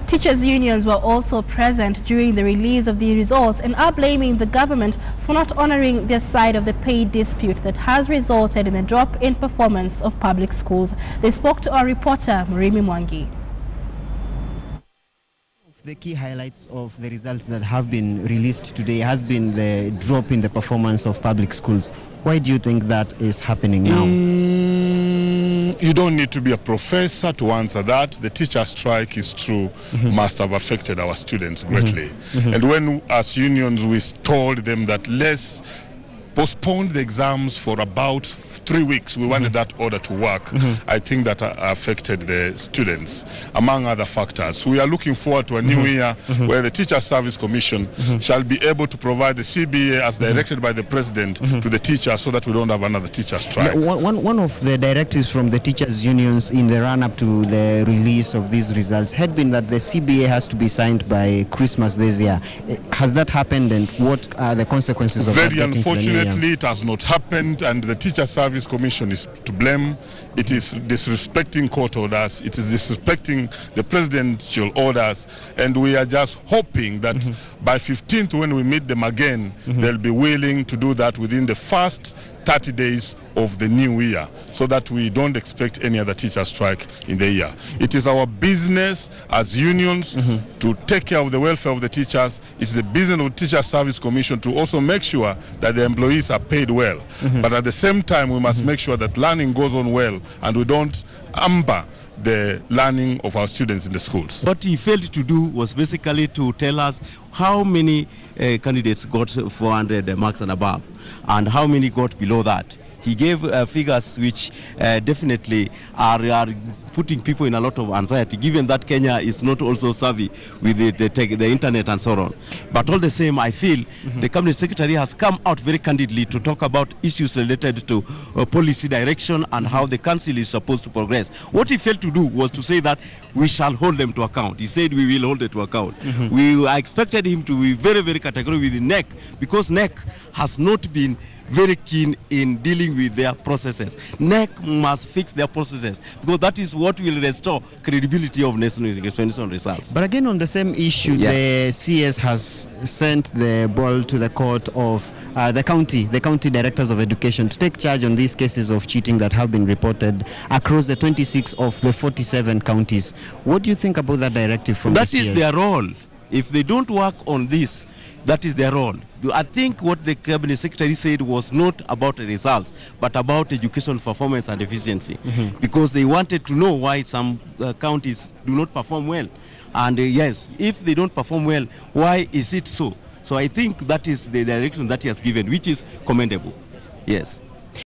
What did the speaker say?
Teachers' unions were also present during the release of the results and are blaming the government for not honoring their side of the pay dispute that has resulted in a drop in performance of public schools. They spoke to our reporter, Murimi Mwangi. The key highlights of the results that have been released today has been the drop in the performance of public schools. Why do you think that is happening now? You don't need to be a professor to answer that. The teacher strike is true, must have affected our students greatly. And when as unions we told them that let's postpone the exams for about 3 weeks, we wanted that order to work. I think that affected the students, among other factors. We are looking forward to a new year where the Teacher Service Commission shall be able to provide the CBA as directed by the President to the teachers so that we don't have another teacher strike. One of the directives from the teachers' unions in the run-up to the release of these results had been that the CBA has to be signed by Christmas this year. Has that happened, and what are the consequences of that? Very unfortunately, it has not happened, and the Teacher Service Commission is to blame. It is disrespecting court orders. It is disrespecting the presidential orders, and we are just hoping that by 15th, when we meet them again, they'll be willing to do that within the first 30 days of the new year, so that we don't expect any other teacher strike in the year. It is our business as unions to take care of the welfare of the teachers. It's the business of the Teacher Service Commission to also make sure that the employees are paid well. But at the same time, we must make sure that learning goes on well and we don't hamper the learning of our students in the schools. What he failed to do was basically to tell us how many candidates got 400 marks and above and how many got below that. He gave figures which definitely are putting people in a lot of anxiety, given that Kenya is not also savvy with the internet and so on. But all the same, I feel the Cabinet Secretary has come out very candidly to talk about issues related to policy direction and how the council is supposed to progress. What he failed to do was to say that we shall hold them to account. He said we will hold it to account. I expected him to be very, very categorical with the NEC, because NEC has not been very keen in dealing with their processes. NEC must fix their processes, because that is what will restore credibility of national examination results. But again, on the same issue, the CS has sent the ball to the court of the county directors of education to take charge on these cases of cheating that have been reported across the 26 of the 47 counties. What do you think about that directive from the CS? That is their role. If they don't work on this, that is their role. I think what the Cabinet Secretary said was not about the results, but about education performance and efficiency, because they wanted to know why some counties do not perform well. And yes, if they don't perform well, why is it so? So I think that is the direction that he has given, which is commendable. Yes.